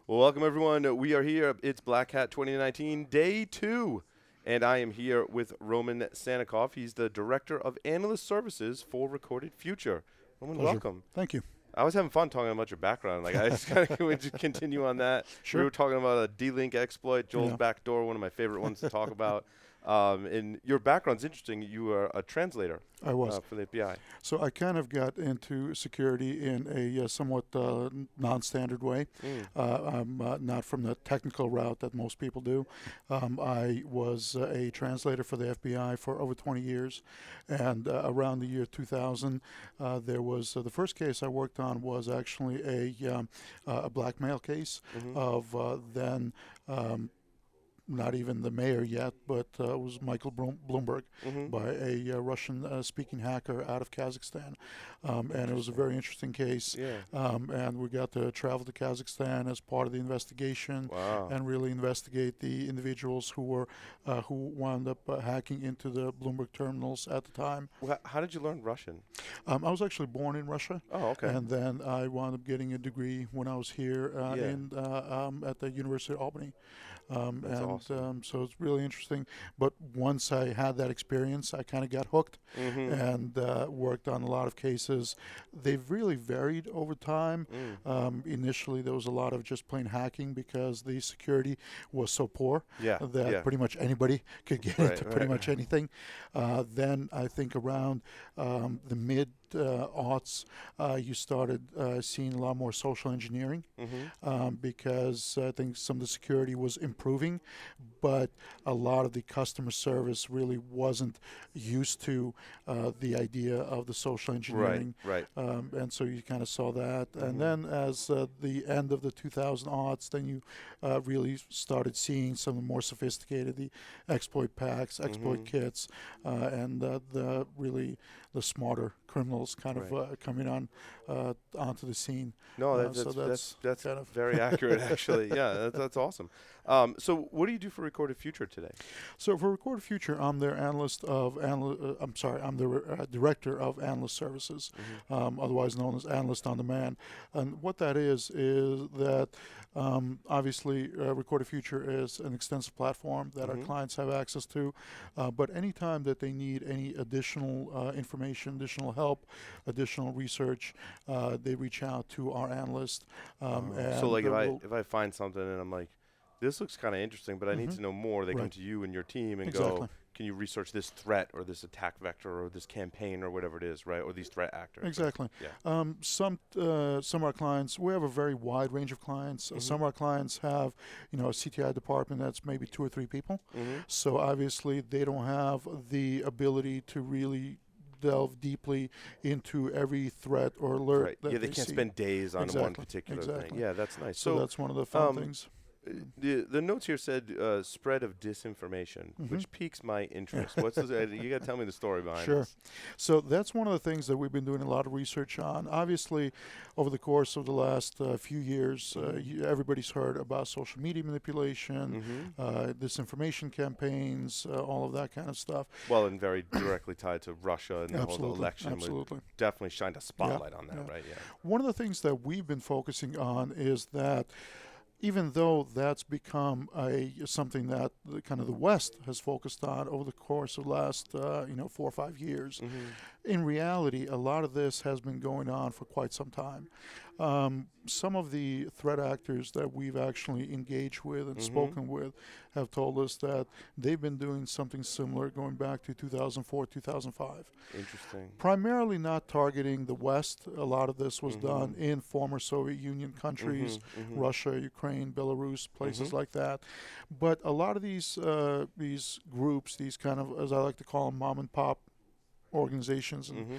Well, welcome everyone. We are here. It's Black Hat 2019, day 2. And I am here with Roman Sannikov. He's the Director of Analyst Services for Recorded Future. Roman, Pleasure. welcome. Thank you. I was having fun talking about your background. I just kind of would continue on that. Sure. We were talking about a D-Link exploit, Joel's Yeah. backdoor, one of my favorite ones to talk about. And your background's interesting. You are a translator I was. for the FBI. So I kind of got into security in a somewhat non-standard way. I'm not from the technical route that most people do. I was a translator for the FBI for over 20 years, and around the year 2000, there was the first case I worked on was actually a blackmail case of then. Not even the mayor yet, but it was Michael Bloomberg by a Russian-speaking hacker out of Kazakhstan. And it was a very interesting case. Yeah. And we got to travel to Kazakhstan as part of the investigation Wow. and really investigate the individuals who wound up hacking into the Bloomberg terminals at the time. How did you learn Russian? I was actually born in Russia. Oh, okay. And then I wound up getting a degree when I was here at the University of Albany. That's awesome. So it's really interesting. But once I had that experience, I kind of got hooked and worked on a lot of cases. They've really varied over time. Initially, there was a lot of just plain hacking because the security was so poor that pretty much anybody could get into pretty much anything. Then I think around the mid-aughts, you started seeing a lot more social engineering because I think some of the security was improving, but a lot of the customer service really wasn't used to the idea of the social engineering. Right. And so you kind of saw that. And then as the end of the 2000 aughts, then you really started seeing some of the more sophisticated, the exploit packs, exploit kits, and the smarter criminals kind of coming onto the scene. No, that's kind of very accurate, actually. Yeah, that's awesome. So, what do you do for Recorded Future today? So for Recorded Future, I'm their analyst of I'm the director of analyst services, otherwise known as analyst on demand. And what that is that obviously Recorded Future is an extensive platform that our clients have access to, but anytime that they need any additional information, additional help, additional research, they reach out to our analyst. So, like, if I find something and I'm like, this looks kind of interesting, but I need to know more, they come to you and your team and go, can you research this threat or this attack vector or this campaign or whatever it is, right? Or these threat actors. Exactly. Yeah. Some of our clients, we have a very wide range of clients. Some of our clients have, a CTI department that's maybe 2 or 3 people. So obviously they don't have the ability to really delve deeply into every threat or alert that they can't spend days on one particular thing. Yeah, that's nice. So that's one of the fun things. The notes here said spread of disinformation, which piques my interest. What's this, you got to tell me the story behind this. So that's one of the things that we've been doing a lot of research on. Obviously, over the course of the last few years, everybody's heard about social media manipulation, disinformation campaigns, all of that kind of stuff. Well, and very directly tied to Russia and the whole election. Absolutely. Definitely shined a spotlight on that, right? Yeah. One of the things that we've been focusing on is that even though that's become something that the West has focused on over the course of the last 4 or 5 years, in reality, a lot of this has been going on for quite some time. Some of the threat actors that we've actually engaged with and spoken with have told us that they've been doing something similar going back to 2004, 2005. Interesting. Primarily not targeting the West. A lot of this was done in former Soviet Union countries, Russia, Ukraine, Belarus, places like that. But a lot of these groups, these kind of, as I like to call them, mom and pop organizations, and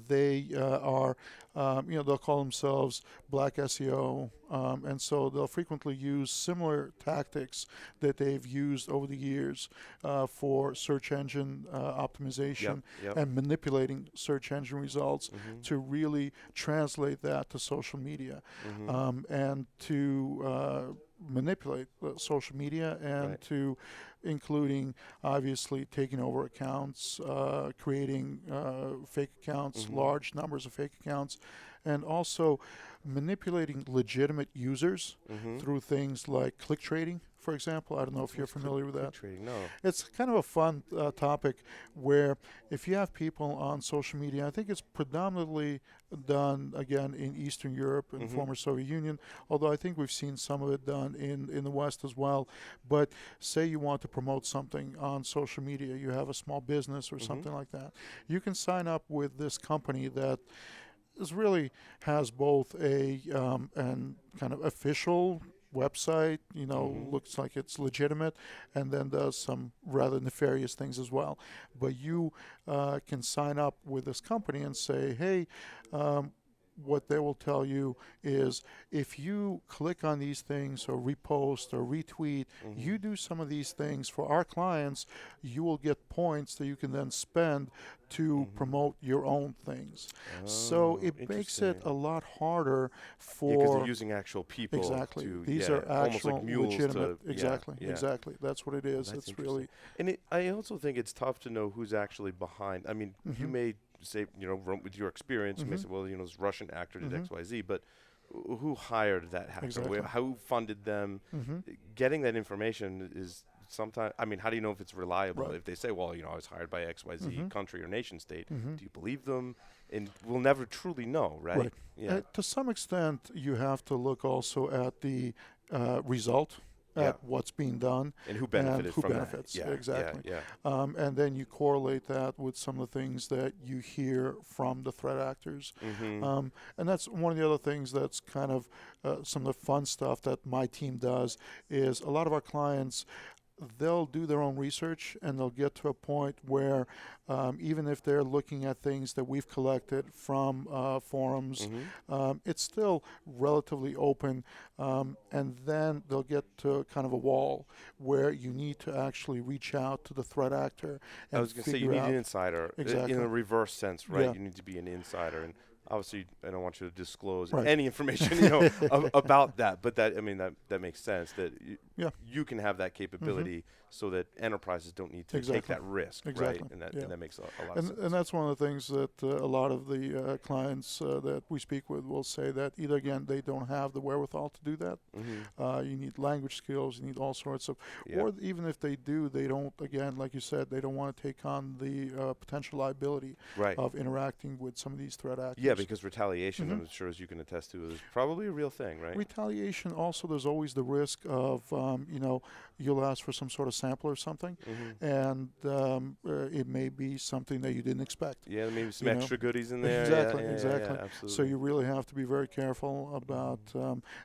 they are, they'll call themselves black SEO, and so they'll frequently use similar tactics that they've used over the years for search engine optimization and manipulating search engine results to really translate that to social media and to manipulate social media and to including obviously taking over accounts, creating fake accounts, large numbers of fake accounts, and also manipulating legitimate users through things like click trading, for example. I don't know if you're familiar with that. Click trading, no. It's kind of a fun topic where if you have people on social media, I think it's predominantly done, again, in Eastern Europe and former Soviet Union, although I think we've seen some of it done in the West as well. But say you want to promote something on social media, you have a small business or something like that, you can sign up with this company that really has both a and kind of official website, looks like it's legitimate, and then does some rather nefarious things as well. But you can sign up with this company and say, hey, what they will tell you is if you click on these things or repost or retweet, you do some of these things for our clients, you will get points that you can then spend to promote your own things. So it makes it a lot harder for... because they're using actual people. Exactly. To, These are actual like mules legitimate... To, exactly. That's what it is. That's it's really... And I also think it's tough to know who's actually behind. I mean, you may say, with your experience, you may say, well, this Russian actor did X, Y, Z, but who hired that hacker? Exactly. Who funded them? Getting that information is sometimes, I mean, how do you know if it's reliable? Right. If they say, well, I was hired by X, Y, Z country or nation state, do you believe them? And we'll never truly know, right? Yeah. To some extent, you have to look also at the result, at what's being done, and who benefited from benefits. that. Exactly. Yeah. And then you correlate that with some of the things that you hear from the threat actors. And that's one of the other things that's kind of some of the fun stuff that my team does is a lot of our clients, they'll do their own research and they'll get to a point where even if they're looking at things that we've collected from forums, it's still relatively open, and then they'll get to kind of a wall where you need to actually reach out to the threat actor and I was going to say, you need an insider. Exactly. In a reverse sense, right? Yeah. You need to be an insider. And obviously, I don't want you to disclose any information, about that. But that makes sense that you can have that capability so that enterprises don't need to take that risk, right? And that makes a lot of sense. And that's one of the things that a lot of the clients that we speak with will say that either, again, they don't have the wherewithal to do that. You need language skills, you need all sorts of, or even if they do, they don't, again, like you said, they don't want to take on the potential liability of interacting with some of these threat actors. Yeah, because retaliation, I'm sure, as you can attest to, is probably a real thing, right? Retaliation, also, there's always the risk of, you'll ask for some sort of sample or something, and it may be something that you didn't expect. Yeah, maybe some extra goodies in there. Exactly. Yeah, absolutely. So you really have to be very careful about,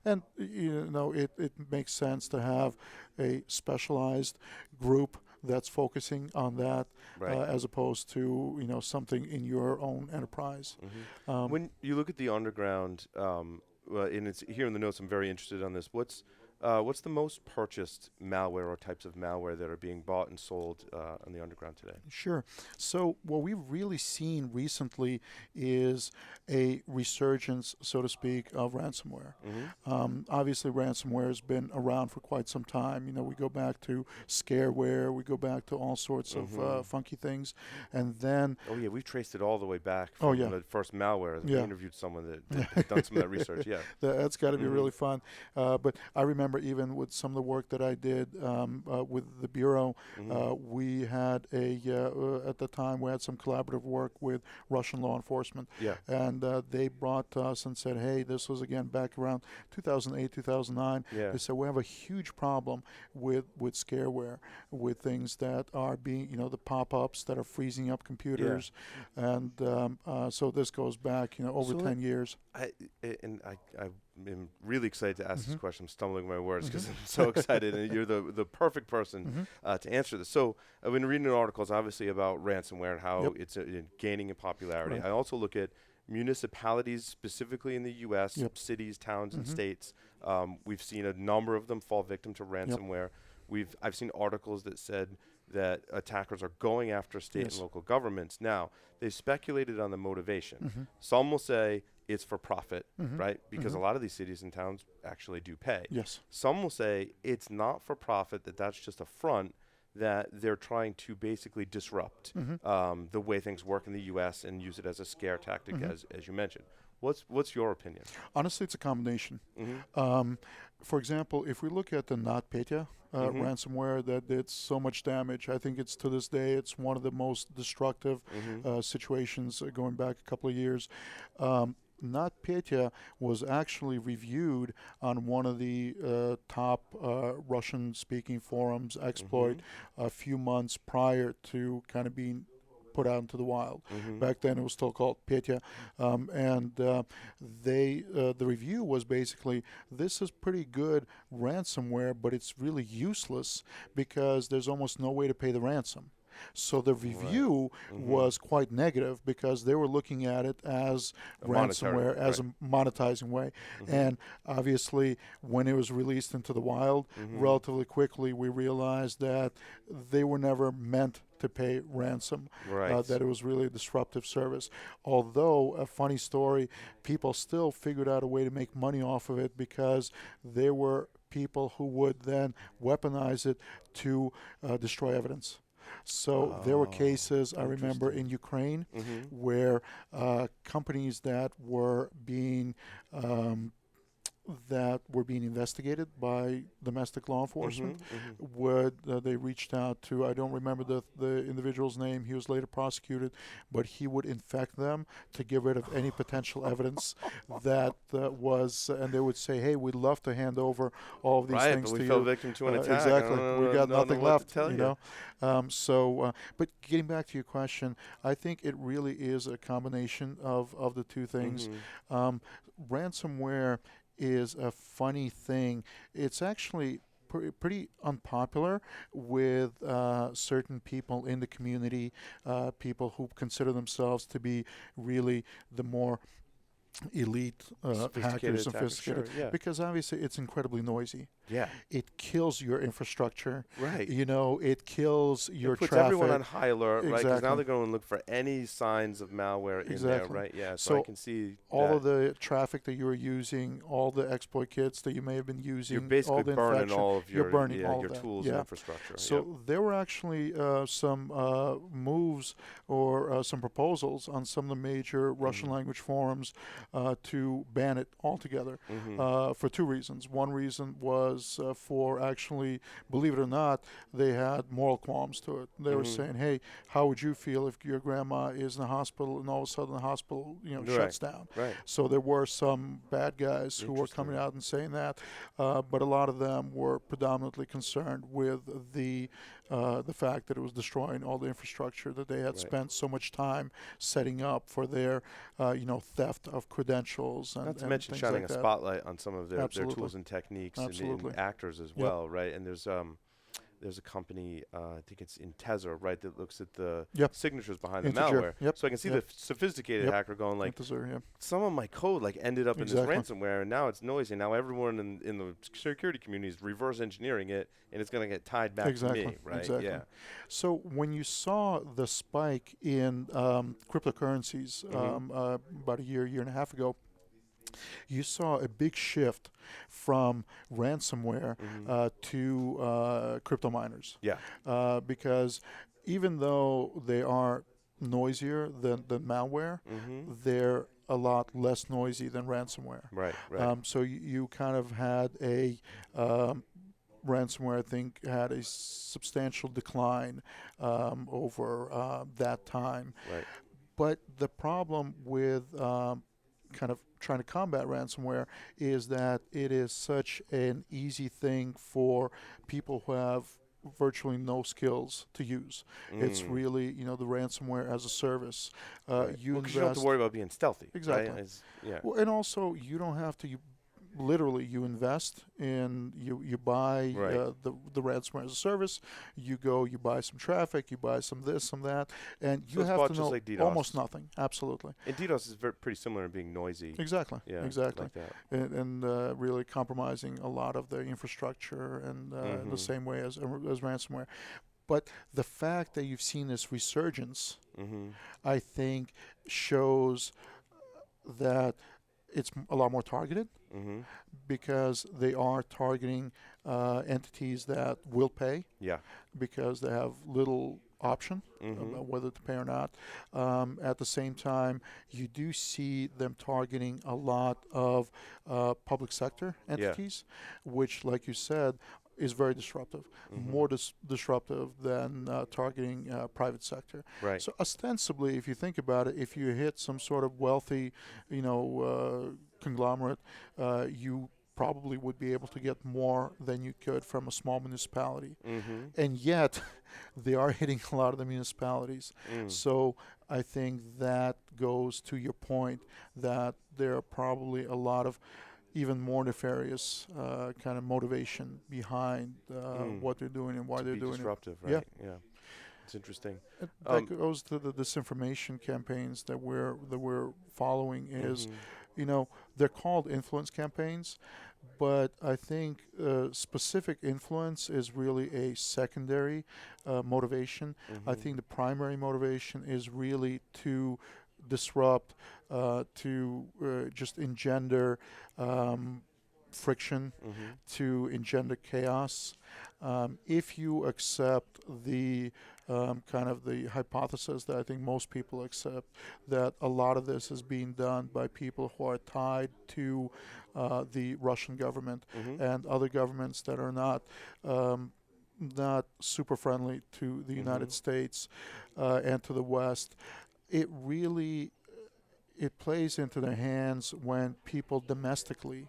and it makes sense to have a specialized group that's focusing on that, as opposed to something in your own enterprise. When you look at the underground, and it's here in the notes, I'm very interested on this. What's the most purchased malware or types of malware that are being bought and sold on the underground today? Sure. So what we've really seen recently is a resurgence, so to speak, of ransomware. Obviously, ransomware has been around for quite some time. We go back to scareware, we go back to all sorts of funky things, and then... Oh, yeah, we've traced it all the way back from the first malware. We interviewed someone that had done some of that research, That's got to be really fun. But I remember even with some of the work that I did with the Bureau, we had at the time, we had some collaborative work with Russian law enforcement. And they brought to us and said, hey, this was, again, back around 2008, 2009. They said, we have a huge problem with scareware, with things that are being, the pop-ups that are freezing up computers. And so this goes back, over 10 years. I'm really excited to ask this question. I'm stumbling my words because I'm so excited, and you're the perfect person to answer this. So I've been reading articles, obviously, about ransomware and how it's gaining in popularity. I also look at municipalities, specifically in the U.S., cities, towns, and states. We've seen a number of them fall victim to ransomware. I've seen articles that said that attackers are going after state and local governments. Now, they've speculated on the motivation. Some will say it's for profit, right? Because a lot of these cities and towns actually do pay. Some will say it's not for profit, that's just a front, that they're trying to basically disrupt the way things work in the U.S. and use it as a scare tactic, as you mentioned. What's your opinion? Honestly, it's a combination. Mm-hmm. For example, if we look at the NotPetya ransomware that did so much damage, I think it's to this day it's one of the most destructive situations going back a couple of years. NotPetya was actually reviewed on one of the top Russian-speaking forums, Exploit, a few months prior to kind of being put out into the wild. Back then it was still called Petya, and the review was basically, this is pretty good ransomware, but it's really useless because there's almost no way to pay the ransom. So the review was quite negative because they were looking at it as ransomware, as a monetizing way. And obviously, when it was released into the wild, relatively quickly we realized that they were never meant to pay ransom, that it was really a disruptive service. Although, a funny story, people still figured out a way to make money off of it because there were people who would then weaponize it to destroy evidence. So there were cases, I remember, in Ukraine where companies that were being investigated by domestic law enforcement they reached out to, I don't remember the individual's name, he was later prosecuted, but he would infect them to get rid of any potential evidence that was, and they would say, hey, we'd love to hand over all of these things but to we you. fell victim to an attack. Exactly. We got nothing left, you know. But getting back to your question, I think it really is a combination of the two things. Ransomware is a funny thing. It's actually pretty unpopular with certain people in the community, people who consider themselves to be really the more elite hackers, sophisticated, because obviously it's incredibly noisy. Yeah. It kills your infrastructure. Right. You know, it kills your traffic. It puts traffic. everyone on high alert, right? Because now Exactly. they're going to look for any signs of malware in there, right? Yeah, so I can see all of the traffic that you were using, all the exploit kits that you may have been using, you're basically all the burning infection, all of your, you're burning all your of that. tools and infrastructure. So there were actually some moves or some proposals on some of the major Russian language forums to ban it altogether for two reasons. One reason was for actually, believe it or not, they had moral qualms to it. They were saying, hey, how would you feel if your grandma is in the hospital and all of a sudden the hospital shuts down? Right. So there were some bad guys who were coming out and saying that, but a lot of them were predominantly concerned with the fact that it was destroying all the infrastructure that they had spent so much time setting up for their theft of credentials and not to mention shining like a spotlight on some of their tools and techniques and actors as well, right? And there's a company, I think it's Intezer, right, that looks at the signatures behind the malware. So I can see the sophisticated hacker going like, some of my code like ended up in this ransomware, and now it's noisy. Now everyone in the security community is reverse engineering it, and it's going to get tied back to me, right? Exactly. Yeah. So when you saw the spike in cryptocurrencies about a year and a half ago, you saw a big shift from ransomware to crypto miners. Yeah. Because even though they are noisier than malware, they're a lot less noisy than ransomware. Right. So you kind of had a ransomware, I think, had a substantial decline over that time. Right. But the problem with kind of trying to combat ransomware is that it is such an easy thing for people who have virtually no skills to use. It's really, the ransomware as a service. You don't have to worry about being stealthy. Exactly. Right? Well, and also, you don't have to. Literally, you invest in, you buy the ransomware as a service. You go, you buy some traffic, you buy some this, some that, and you have to know like almost nothing. Absolutely. And DDoS is pretty similar in being noisy. Exactly. Yeah, exactly. Like that. And really compromising a lot of the infrastructure and in the same way as ransomware. But the fact that you've seen this resurgence, I think, shows that it's a lot more targeted because they are targeting entities that will pay because they have little option about whether to pay or not. At the same time, you do see them targeting a lot of public sector entities, which, like you said, is very disruptive, more disruptive than targeting private sector. Right. So ostensibly, if you think about it, if you hit some sort of wealthy, conglomerate, you probably would be able to get more than you could from a small municipality. And yet, they are hitting a lot of the municipalities. So I think that goes to your point that there are probably a lot of even more nefarious kind of motivation behind what they're doing and why they're doing disruptive, it. right? Yeah. It's interesting. That goes to the disinformation campaigns that we're following. Is they're called influence campaigns, but I think specific influence is really a secondary motivation. I think the primary motivation is really to disrupt, to just engender friction, to engender chaos. If you accept the kind of the hypothesis that I think most people accept, that a lot of this is being done by people who are tied to the Russian government and other governments that are not super friendly to the United States and to the West, it plays into their hands when people domestically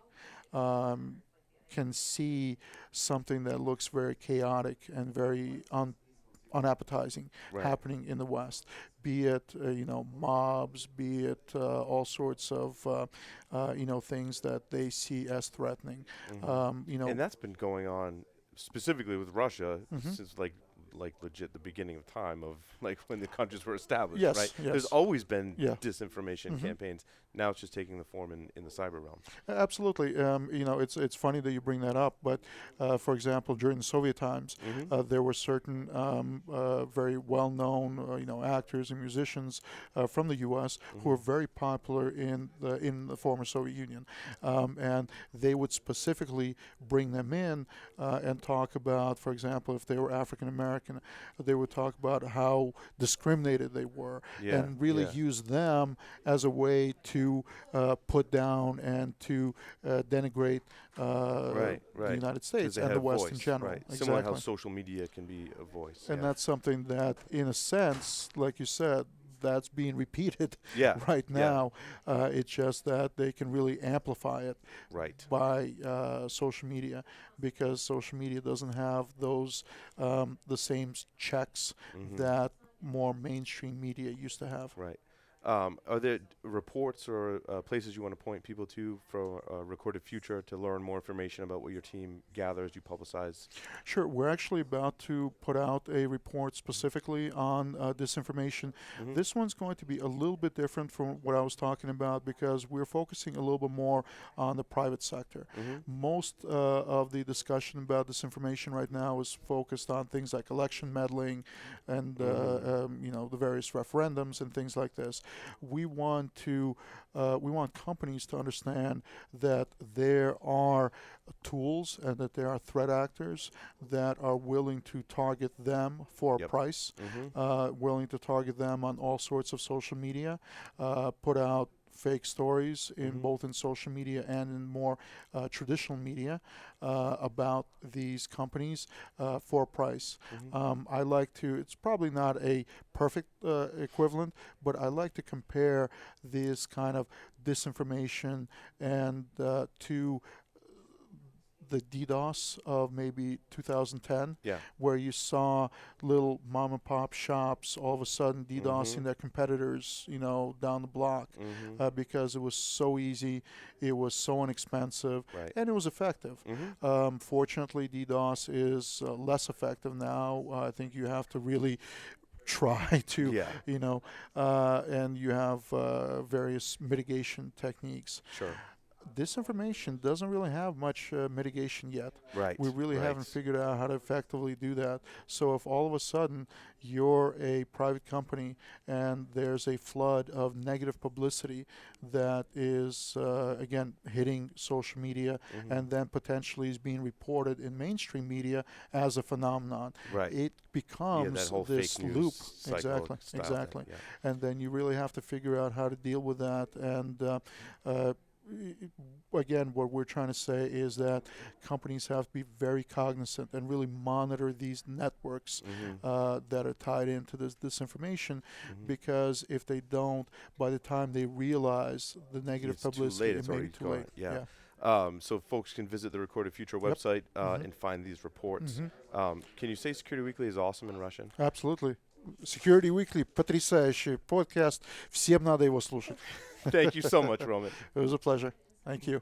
can see something that looks very chaotic and very unappetizing happening in the West, be it mobs, be it all sorts of things that they see as threatening. And that's been going on specifically with Russia since like legit the beginning of time of like when the countries were established, right? Yes. There's always been disinformation campaigns. Now it's just taking the form in the cyber realm. Absolutely. It's funny that you bring that up, but for example, during the Soviet times, there were certain very well-known actors and musicians from the U.S. who were very popular in the former Soviet Union, and they would specifically bring them in and talk about, for example, if they were African American, they would talk about how discriminated they were, and really use them as a way to put down and to denigrate the United States and the West in general. Right. Exactly. Similar how social media can be a voice. And that's something that, in a sense, like you said, that's being repeated right now. It's just that they can really amplify it by social media, because social media doesn't have those the same checks that more mainstream media used to have. Right. Are there reports or places you want to point people to for Recorded Future to learn more information about what your team gathers, you publicize? Sure. We're actually about to put out a report specifically on disinformation. This one's going to be a little bit different from what I was talking about, because we're focusing a little bit more on the private sector. Most of the discussion about disinformation right now is focused on things like election meddling and the various referendums and things like this. We want companies to understand that there are tools and that there are threat actors that are willing to target them for a price, willing to target them on all sorts of social media, put out fake stories in both in social media and in more traditional media about these companies for a price. I like to, it's probably not a perfect equivalent, but I like to compare this kind of disinformation and to the DDoS of maybe 2010, where you saw little mom and pop shops all of a sudden DDoSing their competitors, down the block, because it was so easy, it was so inexpensive, and it was effective. Fortunately, DDoS is less effective now. I think you have to really try to, and you have various mitigation techniques. Sure. disinformation doesn't really have much mitigation yet. Right. We really right. haven't figured out how to effectively do that. So if all of a sudden you're a private company and there's a flood of negative publicity that is, again, hitting social media and then potentially is being reported in mainstream media as a phenomenon, Right. it becomes that whole this fake news loop. cycle Exactly, style exactly. thing, And then you really have to figure out how to deal with that. And again, what we're trying to say is that companies have to be very cognizant and really monitor these networks that are tied into this disinformation, because if they don't, by the time they realize the negative publicity, it may be too late. Yeah. So folks can visit the Recorded Future website and find these reports. Can you say Security Weekly is awesome in Russian? Absolutely. Security Weekly, потрясающий подкаст. Всем надо его слушать. Thank you so much, Roman. It was a pleasure. Thank you.